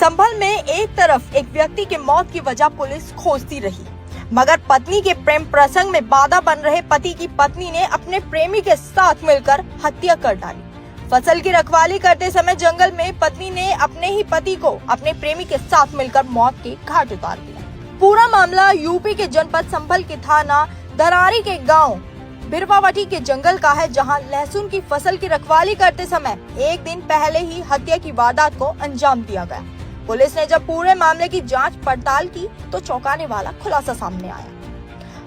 संभल में एक तरफ एक व्यक्ति की मौत की वजह पुलिस खोजती रही, मगर पत्नी के प्रेम प्रसंग में बाधा बन रहे पति की पत्नी ने अपने प्रेमी के साथ मिलकर हत्या कर डाली। फसल की रखवाली करते समय जंगल में पत्नी ने अपने ही पति को अपने प्रेमी के साथ मिलकर मौत के घाट उतार दिया। पूरा मामला यूपी के जनपद संभल के थाना धनारी के गांव बिरवावटी के जंगल का है, जहां लहसुन की फसल की रखवाली करते समय एक दिन पहले ही हत्या की वारदात को अंजाम दिया गया। पुलिस ने जब पूरे मामले की जांच पड़ताल की तो चौंकाने वाला खुलासा सामने आया।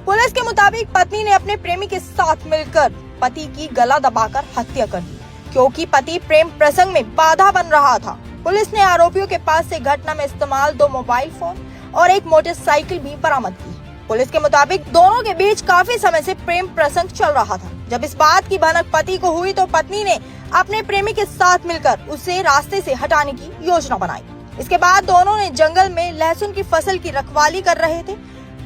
पुलिस के मुताबिक पत्नी ने अपने प्रेमी के साथ मिलकर पति की गला दबाकर हत्या कर दी, क्योंकि पति प्रेम प्रसंग में बाधा बन रहा था। पुलिस ने आरोपियों के पास से घटना में इस्तेमाल 2 मोबाइल फोन और एक मोटरसाइकिल भी बरामद की। पुलिस के मुताबिक दोनों के बीच काफी समय से प्रेम प्रसंग चल रहा था। जब इस बात की भनक पति को हुई तो पत्नी ने अपने प्रेमी के साथ मिलकर उसे रास्ते से हटाने की योजना बनाई। इसके बाद दोनों ने जंगल में लहसुन की फसल की रखवाली कर रहे थे,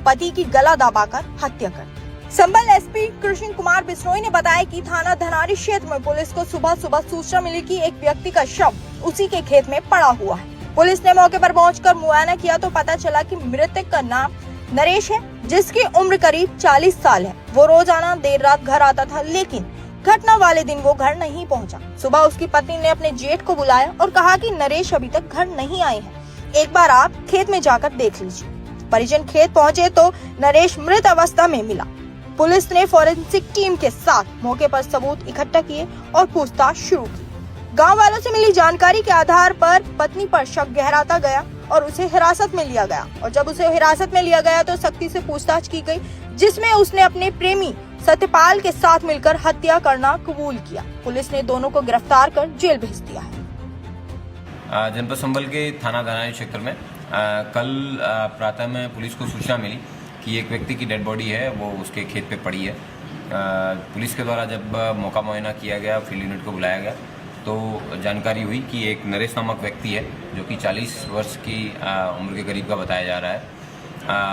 पति की गला दबाकर हत्या कर दी। संभल एसपी कृष्ण कुमार बिश्नोई ने बताया कि थाना धनारी क्षेत्र में पुलिस को सुबह सूचना मिली कि एक व्यक्ति का शव उसी के खेत में पड़ा हुआ है। पुलिस ने मौके पर पहुंचकर मुआयना किया तो पता चला कि मृतक का नाम नरेश है, जिसकी उम्र करीब 40 साल है। वो रोजाना देर रात घर आता था, लेकिन घटना वाले दिन वो घर नहीं पहुंचा। सुबह उसकी पत्नी ने अपने जेठ को बुलाया और कहा कि नरेश अभी तक घर नहीं आए हैं, एक बार आप खेत में जाकर देख लीजिए। परिजन खेत पहुंचे तो नरेश मृत अवस्था में मिला। पुलिस ने फॉरेंसिक टीम के साथ मौके पर सबूत इकट्ठा किए और पूछताछ शुरू की। गाँव वालों से मिली जानकारी के आधार पर पत्नी पर शक गहराता गया और उसे हिरासत में लिया गया। और जब उसे हिरासत में लिया गया तो सख्ती से पूछताछ की गई, जिसमें उसने अपने प्रेमी सत्यपाल के साथ मिलकर हत्या करना कबूल किया। पुलिस ने दोनों को गिरफ्तार कर जेल भेज दिया है। जनपद संभल के थाना धनारी क्षेत्र में कल प्रातः में पुलिस को सूचना मिली कि एक व्यक्ति की डेड बॉडी है, वो उसके खेत पे पड़ी है। पुलिस के द्वारा जब मौका मुआयना किया गया, फील्ड यूनिट को बुलाया गया तो जानकारी हुई कि एक नरेश नामक व्यक्ति है जो कि 40 वर्ष की उम्र के करीब का बताया जा रहा है।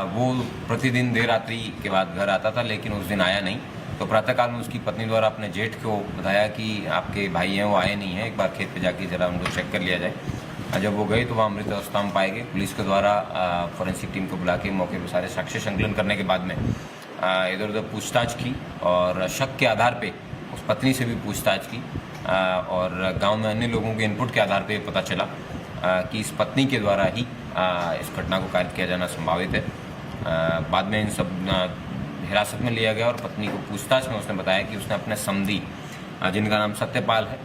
वो प्रतिदिन देर रात्रि के बाद घर आता था, लेकिन उस दिन आया नहीं। तो प्रातःकाल में उसकी पत्नी द्वारा अपने जेठ को बताया कि आपके भाई हैं, वो आए नहीं हैं, एक बार खेत पे जाके जरा उनको चेक कर लिया जाए। जब वो गए तो वहाँ मृत अवस्था में पाए गए। पुलिस के द्वारा फॉरेंसिक टीम को बुला के मौके पर सारे साक्ष्य संकलन करने के बाद में इधर उधर पूछताछ की और शक के आधार पर उस पत्नी से भी पूछताछ की और गांव में अन्य लोगों के इनपुट के आधार पर पता चला कि इस पत्नी के द्वारा ही इस घटना को कारित किया जाना संभावित है। बाद में इन सब हिरासत में लिया गया और पत्नी को पूछताछ में उसने बताया कि उसने अपने समधी, जिनका नाम सत्यपाल है,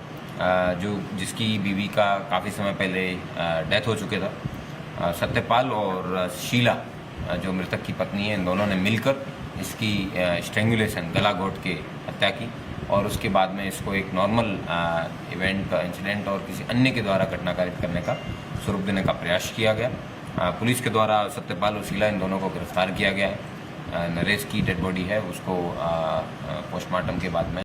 जिसकी बीवी का काफ़ी समय पहले डेथ हो चुके था, सत्यपाल और शीला जो मृतक की पत्नी है, इन दोनों ने मिलकर इसकी स्ट्रेंगुलेशन, गला घोट के हत्या की और उसके बाद में इसको एक नॉर्मल इवेंट का इंसिडेंट और किसी अन्य के द्वारा घटना कारित करने का स्वरूप देने का प्रयास किया गया। पुलिस के द्वारा सत्यपाल और शीला इन दोनों को गिरफ्तार किया गया है। नरेश की डेड बॉडी है, उसको पोस्टमार्टम के बाद में